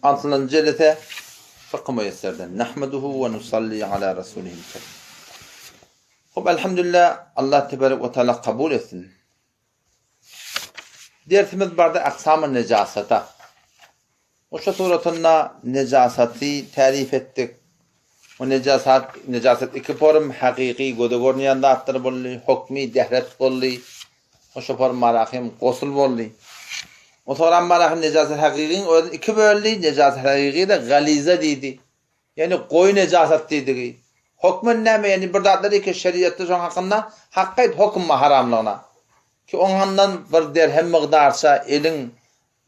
6. cellete Fıkh Müyesser'den nahmeduhu ve nusalli ala Resulihil kerim. Hop elhamdülillah Allah tebarek ve teala kabul etsin. Dersimiz barda aksam-ı necasata. O şu suratında necasati tarif ettik. O necaset iki form hakiki gödegorniyan da attır bolli, hukmi dehret bolli. O şu form marahim gosul bolli. O sonra marahim necaset hakiki o iki bölli necaset hakiki de galize dedi. Yani koy necaset dedi. Hukmun näme yani bir dadları ki şeriatta şoň hakkında hakkayt hukm haramlığına. Ki ondan bir derhem miqdarsa elin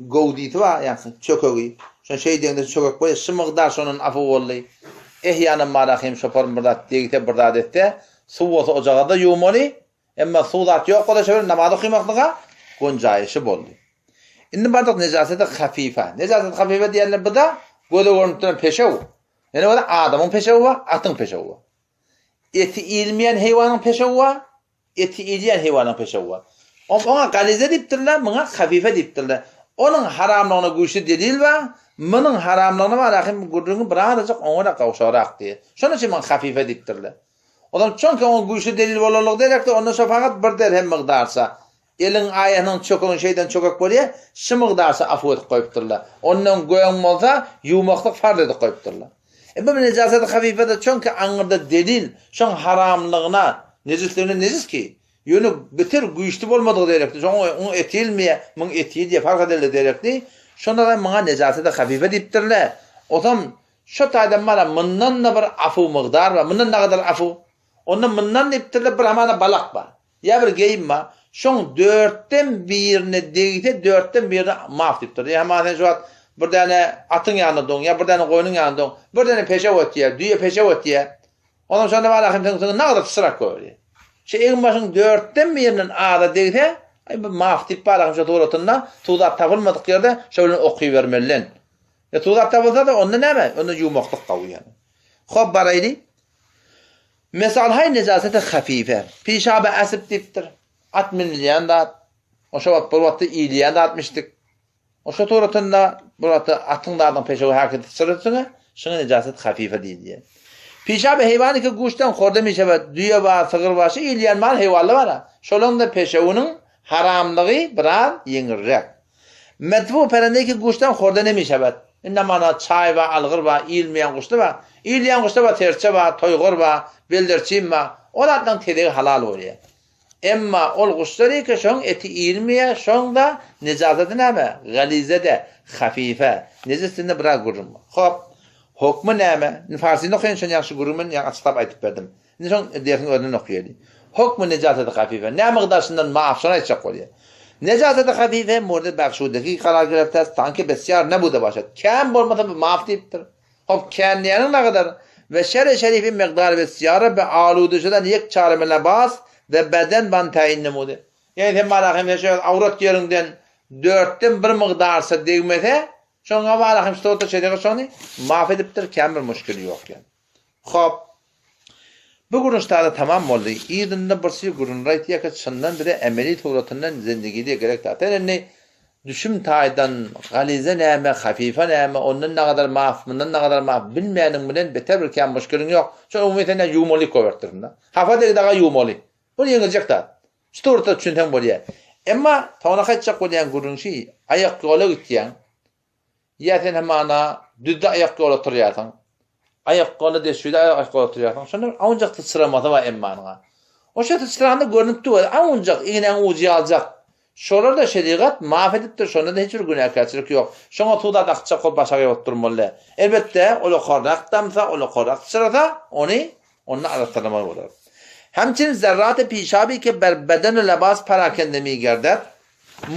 gowditi var yani çökögi. Şo şey deginde çökök boy şu miqdar şonun afı bolly. Ehyanın marahim şopar bir dad degite bir dad etdi. Su bolsa ocağa da yumoli. Emma sudat yok ola şöyle namazy kıymaklyga gonjaýyşy boldy. Indi bardak nejasete hafifa. Nejaset hafifa diýenler bu da göle görüntüden peşew. Yani o da adamın peşewi var, atın peşewi var. Eti ilmeyen hayvanın peşewi var, eti ilmeyen hayvanın peşewi var. Ona galize diptirler, buna hafife diptirler. Onun haramlığına güçlü delil var, bunun haramlığına var, rahim gurrunu bırakacak, ona da kavuşarak diye. Şunun için buna hafife diptirler. Adam çünkü onun güçlü delil olalıq deyerek de ondan sonra fakat bir derhem miqdarsa, elin ayağının çökün şeyden çökök bolýar, şu miqdarsa afu etip koyupdurlar. Ondan goýan bolsa, yumaklyk farz edip koyupdurlar. Bu necaset hafifede çünkü anırda delil şoň haramlığına necizliğine necis ki yönü bitir güýçli bolmadygy diýerekdi. Şoň onu etilmeye, mun etiýi diye fark edildi diýerekdi. Şonda da maňa necaset hafife diýipdirler. Otam şu taýdan bana mundan da bir afu miqdar we mundan nägadar afu. Ondan mundan diýipdirler bir hamana balak bar. Ya bir geyim bar. Şoň 4den 1-ni degite 4den 1-ni maaf diýipdir. Ýa-ni şu bir tane atın yanında ya bir tane koyunun yanında bir tane peşe ötüye, düye peşe ötüye. Ondan sonra var ahim sen ne kadar sırak koyuyor. Şey en başın 4'ten birinin ağda deyte, ay bu maaf tip var ahim şu doğrultunda tuğdat tapılmadık yerde şöyle okuyuvermeliler. Ya tuğdat tapılsa da onda ne mi? Onda yumaklık kavuyor yani. Xob barayli. Mesela hay necasete hafife. Pişabe asip diptir. 60 milyon da o şabat burvatı iyiliğe de atmıştık. O şu doğrultunda burada atınlardan peşevi hareket sırasını şuna necaset hafife diýilýär. Pişabe hayvanı ki guştan xorda meşebe düýe var, sığır var, ýylýan mal hayvanlar var. Şolaň da peşewiniň haramlygy biraz ýeňirrek. Medbu perendeki guştan xorda ne meşebe? Inde mana çay we algyr we ýylmaýan guşda var. Ýylýan guşda var, terçe var, toýgur var, belderçin var. Olardan tedegi halal bolýar. Emma ol guşları ki şoň eti ýylmaýa, şoň da nejasety näme? Galizede, hafife. Nejasetinde biraz gurum. Hop. Hukmu näme? Farsynda okyan şoň ýaşy gurumyn ýa açyp aýtyp berdim. Indi şoň dersiň öňüne okuyalım. Hukmu nejasety hafife. Näme miqdaryndan maaf şona aýtjak bolýar. Nejasety hafife murda bagşudaki karar geripdir. Tanki besyar ne bu da başat. Kän bolmasa maaf diýipdir. Hop kän näme kadar ve şerifin miqdary besyara ve aluduşydan ýek çarymyna bas ve beden ban tayin nemudy. Yani hem marahim yaşıyor avrat yerinden 4'ten 1 miqdarsa degmese şoňa marahim stota çedege şony maaf edipdir, kän bir müşkili ýok yani. Hop. Bu gurunçlarda tamam boldy. Ýerinde bir şey gurun raýtýa ki çyndan biri emeli turatyndan zindegide gerek taýdan düşüm taýdan galize näme, hafife näme, ondan ne kadar maaf, bundan ne kadar maaf bilmeýäniň bilen beter bir kän müşkiliň ýok. Şo umumyetinde ýumoly kowertirinde. Hafa degde ýumoly. Bu ýeňiljek da. Şurda düşünden bolýar. Emma tawana haýtjak bolýan gurunçy aýak ýola gitýän. Ýa-da mana düzde aýak ýola turýarsyň. Aýak ýola deşide aýak ýola turýarsyň. Şonda aňjak sıçramada wa emmanyňa. O şeýle sıçranda görnüp dur. Aňjak iňen uji aljak. Şolar da şeriat maaf edipdir. Şonda da hiç bir günahkarçylyk ýok. Şoňa tuğda akça kol başaga oturmaly. Elbetde ol qorakdamsa, ol qorak sırada onu araşdyrmaly bolar. Hemçinin zerrat-ı pişabi ki ber beden lebas parakende mi gerder.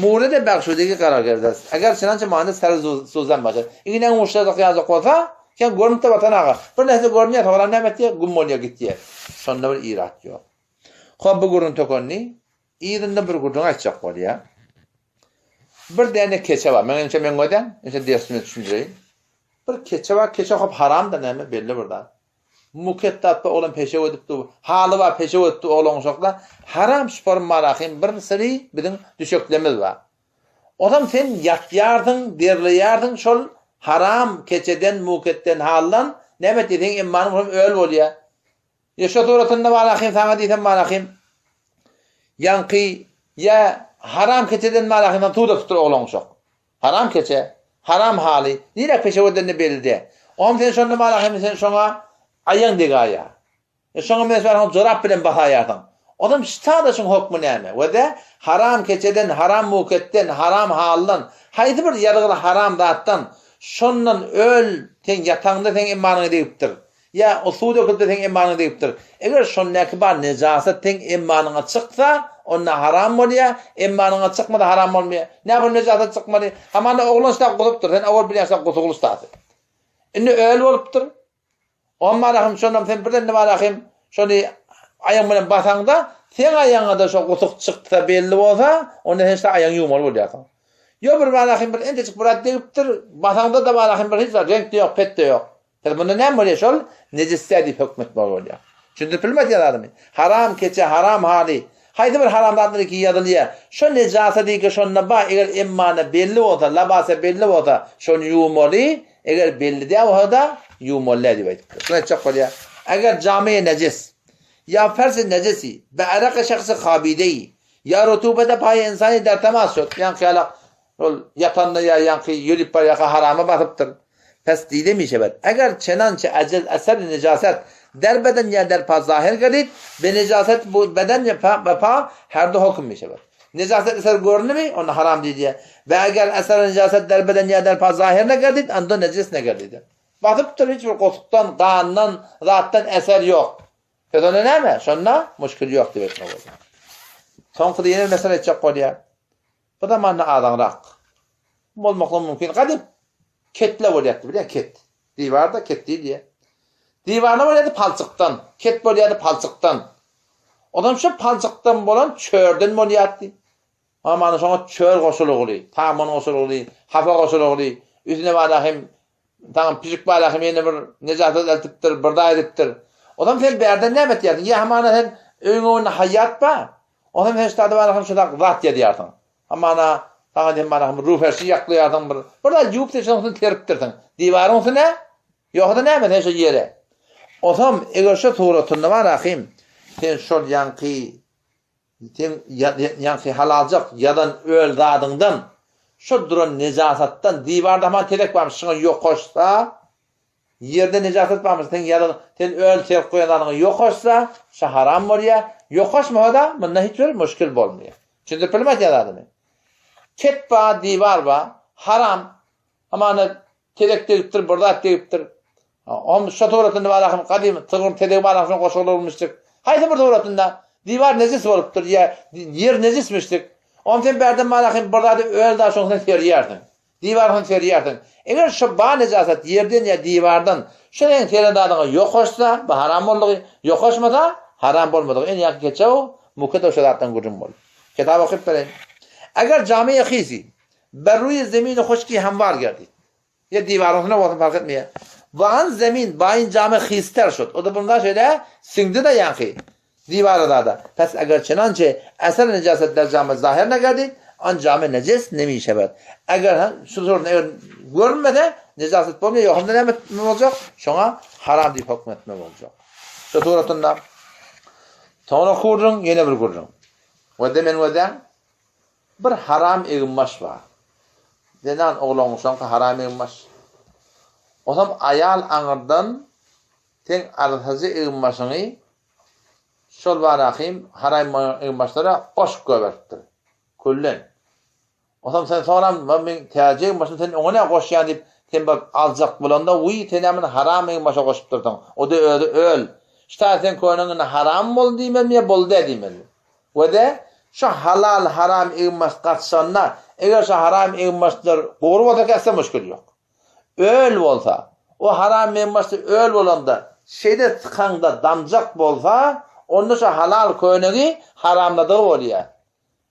Murede bagşudagi karar gerder. Eger çınança many sar sozan başar. Ýene oşlarda ýazak bolsa, ken görnüpde batanaga. Bir näse görnýär, toğran nämetdi, gummolya gitdi. Şonda bir irat ýok. Hop bu gurun tokonni, ýerinde bir gurun açjak bolýar. Bir däne keçe bar. Men goýdan, dersime düşündireyim. Bir keçe bar, keçe hop haram da näme belli burada. Mukettatda olan peşe edipdi. Haly var peşe edipdi olan şoklar. Haram spor marahim bir siri bizim düşöklemiz var. Odam sen ýatýardyň, derleýärdiň şol haram keçeden muketten hallan nemet dedin immanım öl bolýar. Ýeşe toratynda balahym sana diýsem balahym. Yanqi ya haram keçeden malahymdan tuda tutur oglan şok. Haram keçe, haram hali. Nire peşewedeni beldi. Om sen şonda malahym sen şoňa aýaň degaya. Şoňa meselen jorap bilen bahaýardyň. Adam ştada şoň hukmy näme? Wede haram keçeden, haram muketten, haram haldan, haýdy bir ýargyly haram zatdan şondan öl ten ýataňda sen imanyny diýipdir. Ya o suda ökülde sen imanyny diýipdir. Eger şondaky bar nejasat ten imanyňa çyksa, onda haram bolýar, imanyňa çykmada haram bolmaýar. Näme nejasat çykmady? Hamanda oglan şak bolupdyr. Sen awal bilýärsen gusul ustady. Indi öl bolupdyr. Amma rahim şondan sen birden malahym şonu aýaň bilen basaňda sen aýaňa da şo gusuk çyksa belli bolsa, onda hiç aýaň ýumal bolýar. Yo bir malahym bir ende çyk burat diýipdir. Basaňda da malahym bir hiç renk ýok, pet de ýok. Bunda näme bolýar şol? Nejissädi hökmet bolýar. Çünki bilmedi adamy. Haram keçe, haram hali. Haýdy bir haramdan iki ýadylýar. Şo nejasat diýki şonda ba eger immana belli bolsa, labasa belli bolsa, şonu ýumaly, eger belli däwada ýumaly diýip aýtdyk. Şuna çak bolýar. Eger jamy nejes ya farz nejesi be araq şahsy khabidey ya rutubata pay insani der temas şot. Yani halak ol yatanda ya yanqi ýürip bar ýa harama basypdyr. Pes diýlemişe ber. Eger çenança acel eser nejasat derbeden ya derpa zahir gelit ve nejasat bu beden yapma her de hüküm mişeber. Nejasat eser görünmüyor ona haram diýdi. Ve eger eser nejasat derbeden ya derpa zahir ne gelit anda necis ne gelit. Batıptır hiç bir kosuktan, qandan, zattan eser yok. Pedona näme? Şonna müşkil yok diýip etmek. Soňky ýene mesele etjek bolýar. Bu da manna adaňrak. Bolmakla mümkin. Gadyp ketle bolýardy, bilýär ket. Diwarda ket diýdi. Diwarda bolýardy palçykdan, ket bolýardy palçykdan. Adam şu palçykdan bolan çörden bolýardy. Ama ana şoňa çör goşulygy, tamam goşulygy, hafa goşulygy, üstüne balahym, tamam pizik balahym ýene bir nejasat eltipdir, birda edipdir. Adam sen berden näme diýär? Ya hamana sen öňüne hayat ba. Adam hiç tadı balahym şudak zat diýärdiň. Hamana taýdan balahym ruhersi ýaklaýardyň bir. Birda ýup şoňy teripdirdiň. Diwaryň üstüne ýokda näme näşe ýere. Adam eger şu toratynda balahym sen şol yanqi halalcak yadan öl zadyňdan şu duran nejasatdan diwarda man terek barmy şoňa ýokaşsa yerde nejasat barmy sen öl terip goýanlaryň ýokaşsa şu haram bolýar. Ýokaşmada munda hiç bir müşkil bolmaýar. Çünki bilmedi adamy. Ket ba diwar ba haram amana terek diýipdir, burda diýipdir. Om şu toratynda balahym qadim tygym terek balahym goşulmuşdyk. Haýdy bir toratynda divar necis bolupdyr ya yer necismişdik. Om sen berden malahym burda öl da şoňdan terýärdiň. Diwardan terýärdiň. Eger şu ba nejasat yerden ya diwardan şoňan terýärdiň ýokaşsa bu haram boldy. Ýokaşmada haram bolmady. En ýaky keçe o mukaddas şeratdan gurun bol. Kitap okyp beren. Eger jamy xisi berruy zemin xoşki hamvar gerdi. Ya diwarına wagt fark etmeýär. Van zemin baýyn jamy xister şot. O da bunda şeýle siňdi de ýanky. Diwarda da. Pes eger çenançe eser nejasat der jamy zahir ne gerdi? An jamy nejes nemişeber. Eger şu sorun eger görmede nejasat bolmaýar, ýokda näme boljak? Şoňa haram diýip hukmetmek boljak. Şu toratynda Tona kurrun ýene bir gurrun. Wede men wede bir haram egmaş bar. Denan oglan şoňka haram egmaş. Otam ayal aňyrdan ten arhazy egmaşyny şol barahim haram egmaşlara goşup göberipdir. Kullen. Otam sen soram men täjek başyn sen oňa goşýan diýip sen bak aljak bolanda uy tenemin haram egmaşa goşup durdyň. O da öl. Ştaten konuňyny haram boldy diýmeli boldy diýmeli. Wede şu halal haram egmaş gatşanna eger şu haram egmaşlar gowru bolsa käse müşkil ýok. Öl bolsa o haram egmaşy öl bolanda şeýde tıkanda damjak bolsa onda şu halal konuňy haramlady bolýar.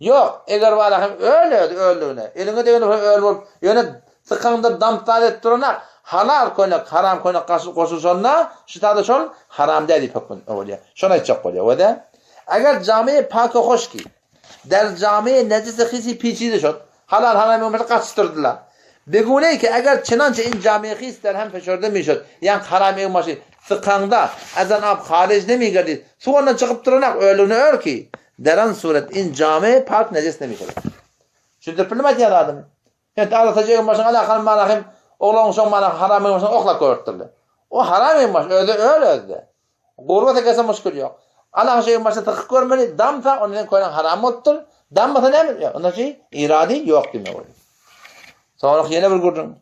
Ýok eger balahym öldüne eliňe degen öl bolup ýöne tıkanda damtar etdirene halal konuň haram konuň goşulşanda şu taýda şol haram diýip hukm bolýar. Şona aýtjak bolýar. Wede eger jamy pak hoşki der jamy nejis xisi piçide şot halal haram ýoksa gaçdyrdylar. Begule ki eğer çınanca in camiye ister hem peşörde mi işot. Yani haram evmaşı fıkhanda azan ab haricde mi geldi. Sonra çıkıp duranak ölünü ör ki. Deran suret in cami pak necis demiş olur. Şimdi problem ya adam. Yani anlatacağım başına alakalı malahim oğlan son malah haram evmaşı okla koyurtturdu. O haram evmaşı öyle öyle. Gurba tekese müşkül yok. Allah şeyin başına takık görmeli. Damsa onun koyulan haram ottur. Damsa ne mi? Ondan şey iradi yok demek oluyor. Sonra yine bir gurun.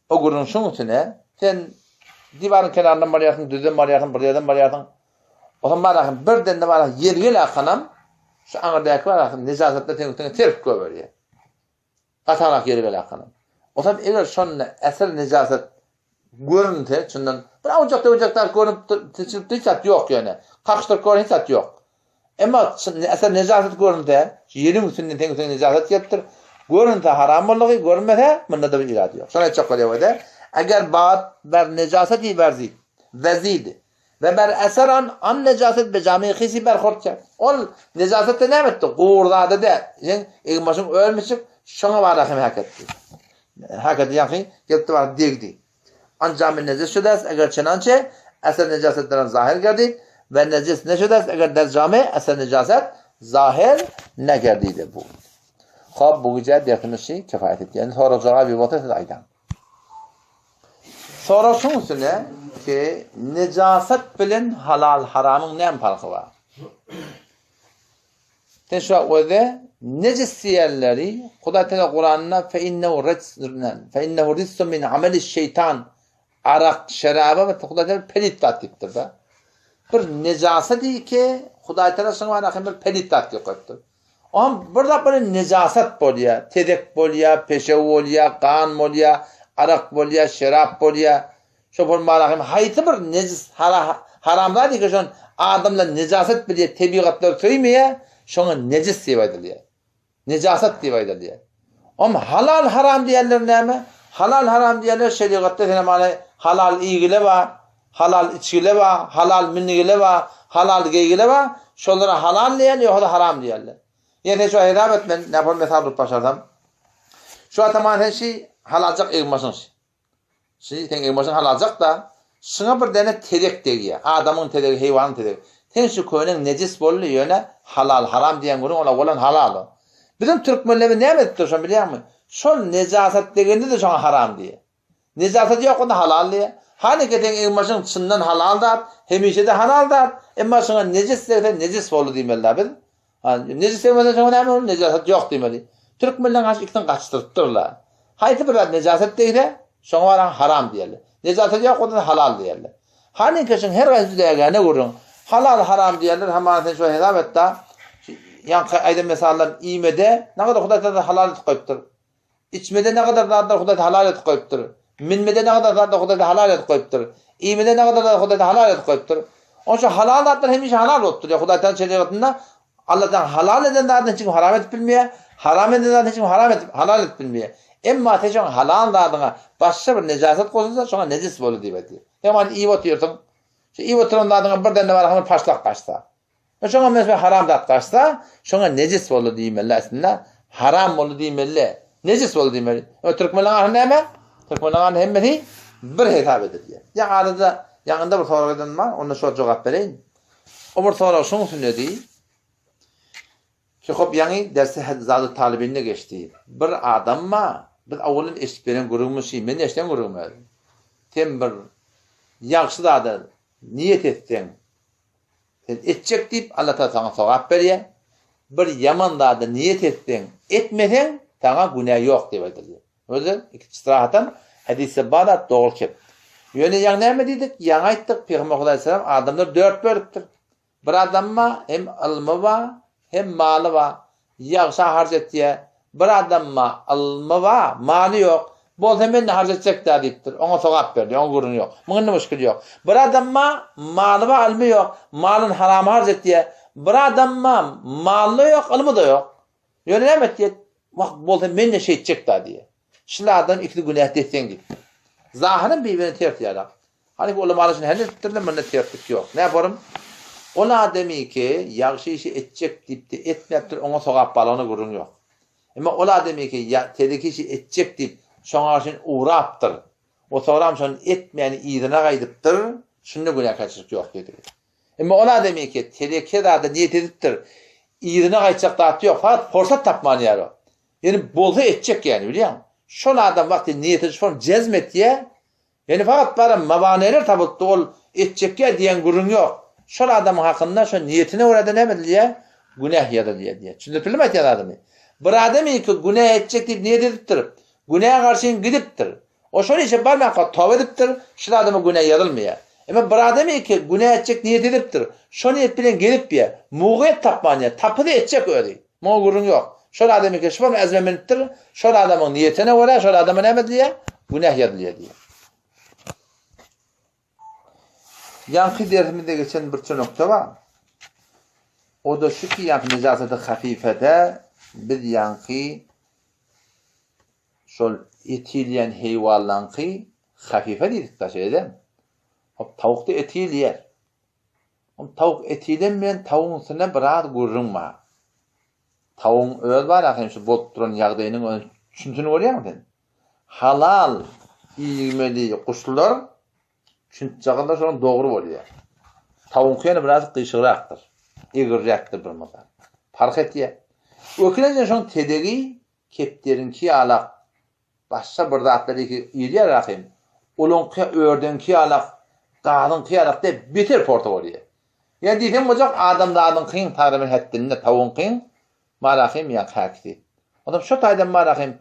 O gurun şunun üstüne sen divarın kenarından barıyasın, düzden barıyasın, buraya barıyasın. O zaman barıyasın, birden de barıyasın, yergil akınam, şu anırdaki barıyasın, necazetle tenüktüğüne terk görüyor. Atanak yergil akınam. O zaman eğer şunun eser necazet görüntü, şundan, bir ocakta görüntü hiç at yok yani. Kakıştır görüntü hiç at yok. Ama eser necazet görüntü, yerin üstünden tenüktüğüne necazet yaptır. Görüntü haram olduğu görmese bunda da bir irade yok. Sonra çok kalıyor da. Eğer baat ber necaseti verzid, vezid ve ber eseran an necaset be camiye hisi ber khortça. Ol necasette ne etti? Gurdadı da. Yani ilmaşın ölmüşük şuna var rahim haketti. Haketti yani geldi var degdi. An cami necis şudas eğer çenançe eser necasetlerin zahir geldi ve necis ne şudas eğer der cami eser necaset zahir ne geldi de bu. Khab bu gece defnişi kifayet etti. Yani sonra cevabı vatat aydan. Sonra şunun üstüne ki necaset bilen halal haramın ne farkı var? Teşvâ necis yerleri Huda Teala Kur'an'na fe innehu rizsun min ameli şeytan arak, şeraba ve Huda Teala pelit tatiptir da. Bir necaset değil ki Huda Teala sana bir pelit tatip koyuptur. Ama burada böyle necaset bolya, tedek bolya, peşev bolya, kan bolya, arak bolya, şerap bolya. Şoför malahim hayti bir necis haramlar değil ki şun adamla necaset bile tebigatlar söymeye şuna necis diye. Necaset diye. Ama halal haram diyenler ne mi? Halal haram diyenler şeriatta yani halal iyigile var, halal içgile var, halal minnigile var, halal geygile var. Şunlara halal diyen yok da haram diyenler. Yani şu hitap etmen ne yapalım mesela tutup başlarsam. Şu tamamen şey halalcak evmasın şey. Şimdi sen evmasın halalcak da şuna bir tane tedek diye. Adamın tedek, hayvanın tedek. Sen şu köyünün necis bollu yöne halal haram diyen günün ona olan halal. Bizim Türkmenleri ne etti şu biliyor musun? Şu necaset dediğinde de şu haram diye. Necaset yok onda halal diye. Hani ki sen evmasın çından halal da, hemişe de halal da. Ama şuna necis de necis bollu diyemeler biz. Necis evmasın şuna ne olur? Necaset yok diyemeler. Türkmenler karşı ikiden kaçtırtırlar. Haydi bir necaset değil de şuna var haram diyorlar. Necaset yok onda da halal diyorlar. Hani ki her gayet de ne görün? Halal haram diyorlar. Hemen şu hesap et da yani aydan mesela imede ne kadar Huda da halal et koyuptur. İçmede ne kadar da Huda halal et koyuptur. Minmede ne kadar da Huda halal et koyuptur. İmede ne kadar da Huda halal et koyuptur. Onun için halal adlar hemişe halal ottur. Ya Huda şeriatında Allah'tan halal edenlerden için haram et bilmeye, haram edenlerden için halal et bilmeye. Emma teşen halal adına başka bir necaset koyulsa sonra necis bolu diye. Yani iyi oturuyorsun. İyi oturun adına birden de var hamur paşlak kaçta. Şuna mesela haram da kaçta, şuna necis bolu diyemeler aslında. Haram bolu diyemeler. Necis bolu diyemeler. O Türkmenlerin ne mi? Türkmenlerin hemmeti bir hitap eder diye. Ya arada yanında bir soru eden var. Ona şu cevap vereyim. O bir soru şunu söyledi. Ki hop yani dersi zadı talibinde geçti. Bir adam mı? Biz avulun eşitlerin kurulmuşuyum. Ben eşitlerin kurulmuyorum. Tem bir yakşı da niyet etsen. Sen edecek deyip Allah da sana sevap veriyor. Bir yaman da niyet etsen, etmesen sana günah yok diye veriyor. O yüzden istirahatan hadise bağda doğru kep. Yöne yan ne mi dedik? Yan ayttık. Peygamber Aleyhisselam adamlar dört bölüktür. Bir adamma hem alımı var hem malı var. Yaksa harcet diye. Bir adamma alımı var, malı yok. Bol hemen de harcedecek de deyiptir. Ona sevap verdi. Ona gurun yok. Bunun müşkül yok. Bir adamma malı var, alımı yok. Malın haramı harcet diye. Bir adamma malı yok, alımı da yok. Yöne ne mi diye. Bol hemen de şey edecek de diye. Şilardan ikili günah detsen git. Zahirin birbirini tertiyarak. Hani bu ulamalar için henüz bitirdim, bende tertlik yok. Ne yaparım? Ona demi ki, yakşı işi edecek deyip de etmeyiptir, ona sokak balonu gurun yok. Ama ola demi ki, tehlike işi edecek deyip, şoňa şin uğrapdyr. O soram şon etmeýän ýerine gaýdypdyr. Şunda günah keçirik ýok dedi. Emma ola demek ki tereke da niyet edipdir. Ýerine gaýtjak daty ýok, fakat forsat tapman ýaro. Yani bolsa etjek yani bilýän. Şol adam wagty niyet edip cezmet diye. Yani fakat bara mabaneler tabypdy ol etjekkä diýen gurun ýok. Şol adamyň hakynda şo niyetine görä näme diýär? Günah ýa-da diýär. Şundapylmy aýtýar adamy. Bir adam ki günah etjek diýip niyet edipdir. Günaha garşy gidipdir. O şol işe barmakka tawba edipdir. Şol adamy günah ýazylmaýar. Ama bir adam ki günah etjek niyet edipdir. Şo niyet bilen gelip ýa, mugyýet tapman ýa, tapydy etjek öýdi. Mo gurun ýok. Şol adam ki şol azmemenitdir. Şol adamyň niyetine görä şol adama näme diýär? Günah ýazylýar diýär. Yankı dersimizde geçen bir nokta var. O da şu ki yankı necaseti hafifede biz yankı şol etilyen heyvanlankı hafife dedik da şeyden. Tavuk da etilyer. Tavuk etilenmeyen tavuğun üstüne biraz gurrunma. Tavuğun öl var akım şu bolup duran ýagdaýynyň üçüncüsini görýärmiň? Halal ýegmeli kuşlar çünkü çağında şoň dogry bolýar. Tavuğun ýene biraz kıyşıgrakdyr. Egirrakdyr bir mada. Fark etýär. Ökülençe şoň tedegi kepderinki alaq başga bir zatlaryky ýerler akym. Olonky ördünki alaq, gadynky alaq dep beter porta bolýar. Yani diýsem bolak adamlaryň kyn tarymy hettinde tavuğun kyn marakym ýa hakdy. Adam şo taýdan marakym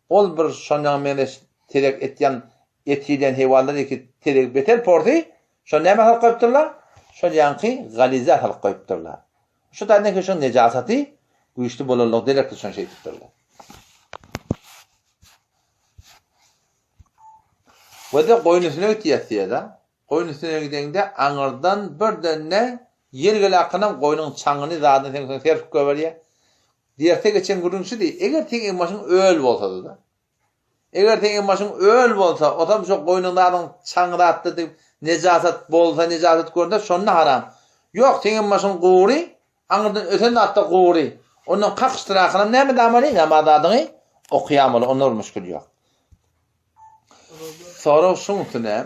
ol bir şonňa mene terek etýän etilen heyvanlar ki terek beter porty, şo näme hal goýupdyrlar? Şo ýanky galizat hal goýupdyrlar. Şo taýdan ki şo nejasaty güýçli bolanlyk derek şo şey tutdyrlar. Wada goýun üstüne ötýär da. Goýun üstüne gidende aňyrdan birdenle ýergele akynam goýunyň çaňyny zadyň sen terp göberýär. Diýerde geçen gurunçy diýip, eger teň maşyň öl bolsa da. Eger teň maşyň öl bolsa, otam şo goýunlaryň çaňyny atdy diýip nejasat bolsa, nejasat görende şonu haram. Ýok, teň maşyň gowy, aňyrdan öten atdy gowy. Onuň kakştyrakynam näme damary, namadadyny okuyamaly, onlar müşkül ýok. Sonra şuňtune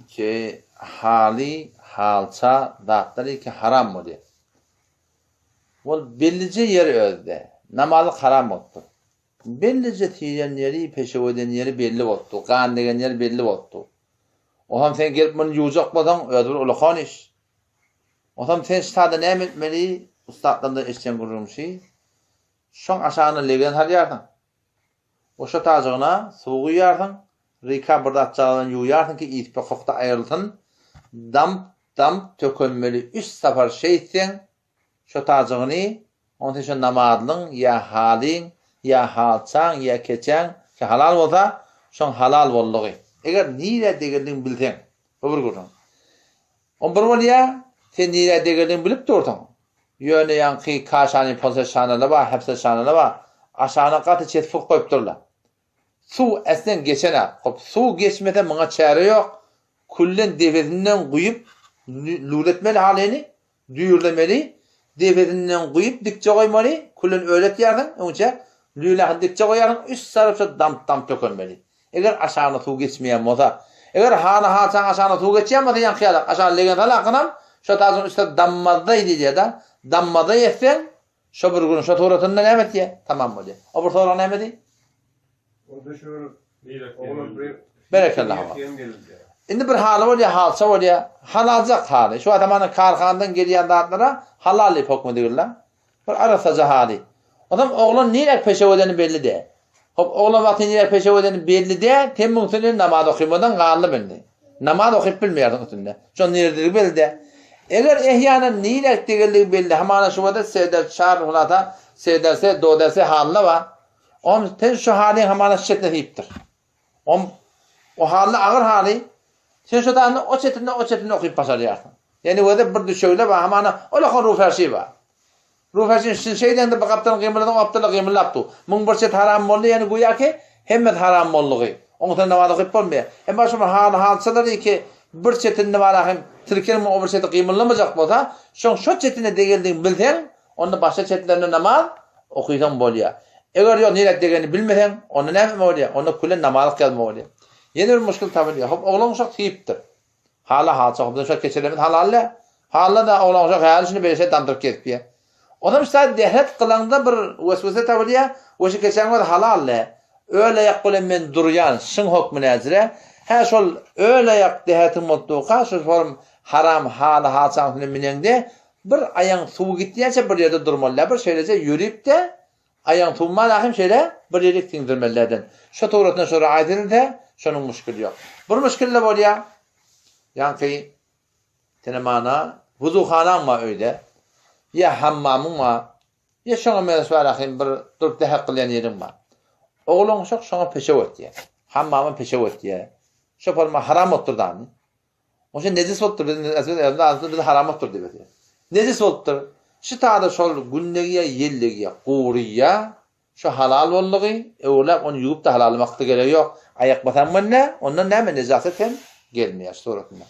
ki hali, halça zatları ki haram bolýar. Ol bellice yer özde. Namalyk haram boldy. Bellice tiýen ýeri, peşeweden ýeri belli boldy. Gan degen ýer belli boldy. Otam sen gelip muny ýuwjak bolsaň, öýdür ulakan iş. Otam sen ştada näme etmeli? Ustaddan da eşden gurulmuşy. Şoň aşagyna legen harýardyň. Oşa taýygyna suw guýardyň. Rika birde atjagyny ýuýardyň ki ýitip hokda aýrylsyn. Dam tökülmeli 3 safar şeýtsen şo taýygyny ondan şo namadlyň ýa halin ýa halçaň ýa keçäň ki halal bolsa şoň halal boldygy. Eger nire degeldiň bilseň, bir gurun. On bir bolýa, sen nire degeldiň bilip dursaň. Ýöne ýanky kaşany pozisýonala ba, hepse şanala ba, aşagyna gaty çetfuk goýupdyrlar. Su esnen geçene, su geçmede maňa çäre ýok. Kullen devetinden guyup luletmeli halini, düýürlemeli, devetinden guyup dikçe goýmaly, kullen ölet ýardyň, öňçe lüle dikçe goýardyň, üç sarapça dam tökülmeli. Eger aşagyna su geçmeýän bolsa, eger hana haçan aşagyna su geçýän bolsa, ýan hyýalak aşagy legen talakynam, şo taýyň üstde dammazda diýär da, dammazda ýetsen, şo bir gün şo toratynda näme diýär? Tamam bolýar. O bir sonra näme diýär? Orada şu Berekallah. Indi bir haly bolýar, halça bolýar, halalcak haly. Şu adamanyň karhandan gelýän zatlara halal hukmy diýirler. Bir arasaja haly. Adam oglan nirek peşewedeni belli de. Hop oglan wagty nirek peşewedeni belli de, temmun senen namaz okumadan galy bildi. Namaz okup bilmeýärdiň üstünde. Şo nirek belli de. Eger ehýana nirek degeligi belli, hamana şu wada seder şarhulata, sederse dodese halla wa. On ten şu haly hamana şetne diýipdir. O haly agyr haly. Sen şu da o çetini okuyup başarýarsyň. Yani wada bir düşeýle ba hamana ola kan ruferşi ba. Ruferşi şeyden de bakapdan gymyladan aptala gymylapdy. Muň bir çet haram boldy, yani goýa ki hemmet haram boldygy. Oňdan namaz okup bolmaýar. Hem başy halçalar ki bir çetinde barahym tirkenim o bir çeti gymylamajak bolsa, şo çetine degeldiň bilseň, onda başga çetlerinde namaz okuýsan bolýar. Eger yok nilet degeni bilmesen, onu näme bolýar? Onu kulen namalyk gelme bolýar. Yeni bir muşkul tabilýar. Hop oglan uşak tiýipdir. Hala haça, hop şol keçiremet halalle. Hala da oglan uşak haýalyşyny berse damdyryp ketipýär. Onam işte dehlet kılanda bir vesvese tabilýar, o şu keçenler halalle. Öyle yak men durýan, şın hukmu näzire. Ha şol öyle yak dehetin mutluqa, şu form haram hala haçaňyny menende bir aýaň suw gitýänçe bir ýerde durmaly, bir şeýlece ýürüp de aýaň tuwman ahym şeýle bir ýere tiňdirmelerden. Şu tawratdan sonra aýdyldy, şonuň müşkili ýok. Bir müşkille bolýar. Ýani tene mana wuzuxanaň ma öýde, ya hammamyň ma, ya şoňa mesele ahym bir durup da hakylyan ýerim bar. Oglan uşak şoňa peşe ötýär. Hammamy peşe ötýär. Şu forma haram oturdan. Oşa nezis otur, aslında haram otur diýip. Nezis otur. Şu taada şol günlegiye, yellegiye, gowriya, şu halal bollygy, öwlap onu ýuwup da halalmakdy gerek ýok. Ayak basan menne, ondan näme nejaset hem gelmeýär suratynda.